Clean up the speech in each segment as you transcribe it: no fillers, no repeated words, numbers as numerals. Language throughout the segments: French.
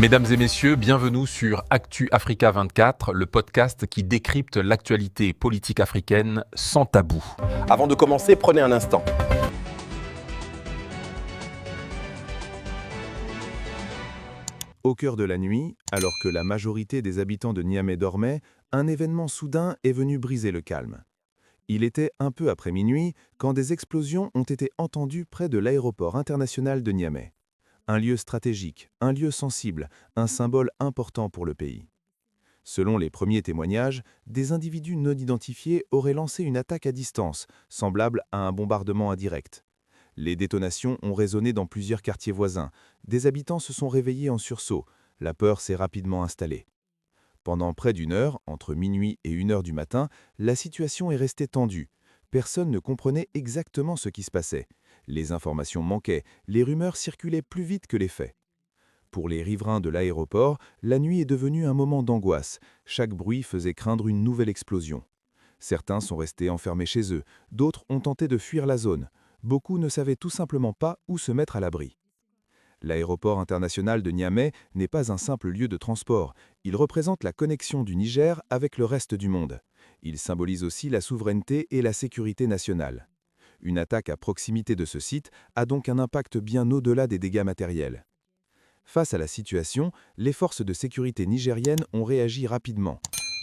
Mesdames et messieurs, bienvenue sur Actu Africa 24, le podcast qui décrypte l'actualité politique africaine sans tabou. Avant de commencer, prenez un instant. Au cœur de la nuit, alors que la majorité des habitants de Niamey dormaient, un événement soudain est venu briser le calme. Il était un peu après minuit quand des explosions ont été entendues près de l'aéroport international de Niamey. Un lieu stratégique, un lieu sensible, un symbole important pour le pays. Selon les premiers témoignages, des individus non identifiés auraient lancé une attaque à distance, semblable à un bombardement indirect. Les détonations ont résonné dans plusieurs quartiers voisins. Des habitants se sont réveillés en sursaut. La peur s'est rapidement installée. Pendant près d'une heure, entre minuit et 1 heure du matin, la situation est restée tendue. Personne ne comprenait exactement ce qui se passait. Les informations manquaient, les rumeurs circulaient plus vite que les faits. Pour les riverains de l'aéroport, la nuit est devenue un moment d'angoisse. Chaque bruit faisait craindre une nouvelle explosion. Certains sont restés enfermés chez eux, d'autres ont tenté de fuir la zone. Beaucoup ne savaient tout simplement pas où se mettre à l'abri. L'aéroport international de Niamey n'est pas un simple lieu de transport. Il représente la connexion du Niger avec le reste du monde. Il symbolise aussi la souveraineté et la sécurité nationale. Une attaque à proximité de ce site a donc un impact bien au-delà des dégâts matériels. Face à la situation, les forces de sécurité nigériennes ont réagi rapidement.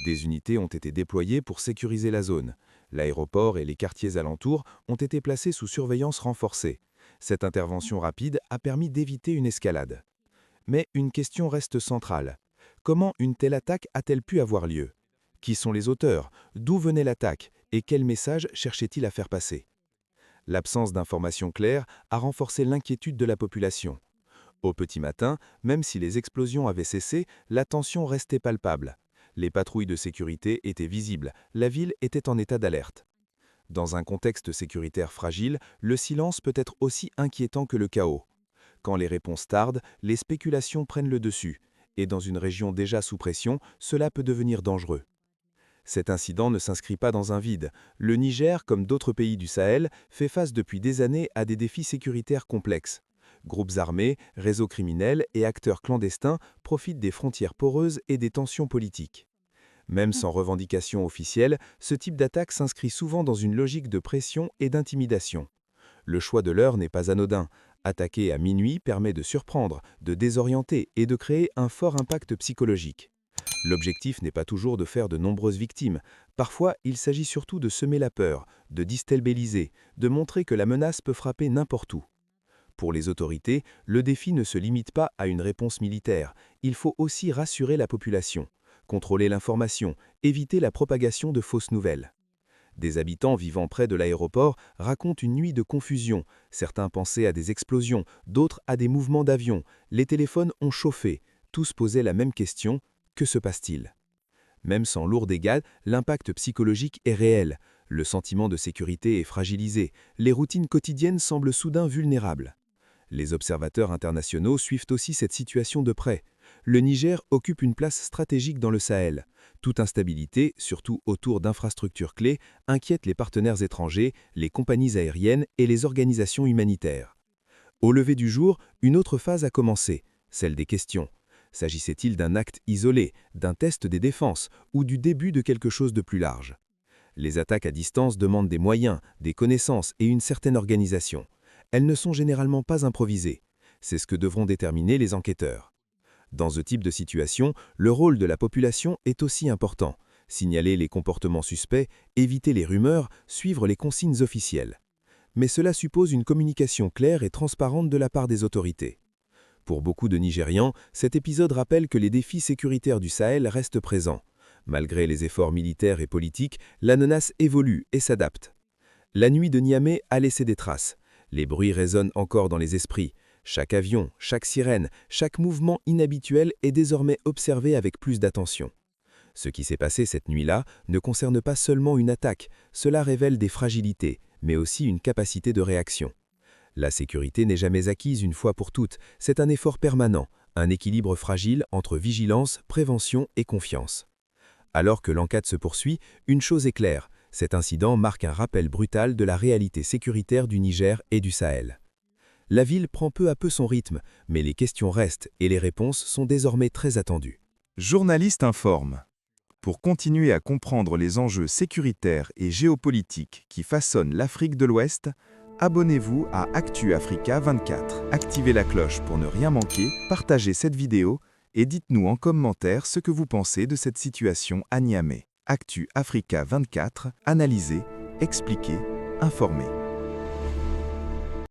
Des unités ont été déployées pour sécuriser la zone. L'aéroport et les quartiers alentours ont été placés sous surveillance renforcée. Cette intervention rapide a permis d'éviter une escalade. Mais une question reste centrale. Comment une telle attaque a-t-elle pu avoir lieu? Qui sont les auteurs? D'où venait l'attaque? Et quel message cherchait-il à faire passer? L'absence d'informations claires a renforcé l'inquiétude de la population. Au petit matin, même si les explosions avaient cessé, la tension restait palpable. Les patrouilles de sécurité étaient visibles, la ville était en état d'alerte. Dans un contexte sécuritaire fragile, le silence peut être aussi inquiétant que le chaos. Quand les réponses tardent, les spéculations prennent le dessus, et dans une région déjà sous pression, cela peut devenir dangereux. Cet incident ne s'inscrit pas dans un vide. Le Niger, comme d'autres pays du Sahel, fait face depuis des années à des défis sécuritaires complexes. Groupes armés, réseaux criminels et acteurs clandestins profitent des frontières poreuses et des tensions politiques. Même sans revendication officielle, ce type d'attaque s'inscrit souvent dans une logique de pression et d'intimidation. Le choix de l'heure n'est pas anodin. Attaquer à minuit permet de surprendre, de désorienter et de créer un fort impact psychologique. L'objectif n'est pas toujours de faire de nombreuses victimes. Parfois, il s'agit surtout de semer la peur, de déstabiliser, de montrer que la menace peut frapper n'importe où. Pour les autorités, le défi ne se limite pas à une réponse militaire. Il faut aussi rassurer la population, contrôler l'information, éviter la propagation de fausses nouvelles. Des habitants vivant près de l'aéroport racontent une nuit de confusion. Certains pensaient à des explosions, d'autres à des mouvements d'avions. Les téléphones ont chauffé. Tous posaient la même question: que se passe-t-il? Même sans lourds dégâts, l'impact psychologique est réel. Le sentiment de sécurité est fragilisé. Les routines quotidiennes semblent soudain vulnérables. Les observateurs internationaux suivent aussi cette situation de près. Le Niger occupe une place stratégique dans le Sahel. Toute instabilité, surtout autour d'infrastructures clés, inquiète les partenaires étrangers, les compagnies aériennes et les organisations humanitaires. Au lever du jour, une autre phase a commencé, celle des questions. S'agissait-il d'un acte isolé, d'un test des défenses ou du début de quelque chose de plus large? Les attaques à distance demandent des moyens, des connaissances et une certaine organisation. Elles ne sont généralement pas improvisées. C'est ce que devront déterminer les enquêteurs. Dans ce type de situation, le rôle de la population est aussi important. Signaler les comportements suspects, éviter les rumeurs, suivre les consignes officielles. Mais cela suppose une communication claire et transparente de la part des autorités. Pour beaucoup de Nigérians, cet épisode rappelle que les défis sécuritaires du Sahel restent présents. Malgré les efforts militaires et politiques, la menace évolue et s'adapte. La nuit de Niamey a laissé des traces. Les bruits résonnent encore dans les esprits. Chaque avion, chaque sirène, chaque mouvement inhabituel est désormais observé avec plus d'attention. Ce qui s'est passé cette nuit-là ne concerne pas seulement une attaque, cela révèle des fragilités, mais aussi une capacité de réaction. La sécurité n'est jamais acquise une fois pour toutes, c'est un effort permanent, un équilibre fragile entre vigilance, prévention et confiance. Alors que l'enquête se poursuit, une chose est claire, cet incident marque un rappel brutal de la réalité sécuritaire du Niger et du Sahel. La ville prend peu à peu son rythme, mais les questions restent et les réponses sont désormais très attendues. Journaliste informe. Pour continuer à comprendre les enjeux sécuritaires et géopolitiques qui façonnent l'Afrique de l'Ouest, abonnez-vous à Actu Africa 24. Activez la cloche pour ne rien manquer, partagez cette vidéo et dites-nous en commentaire ce que vous pensez de cette situation à Niamey. Actu Africa 24, analysez, expliquez, informez.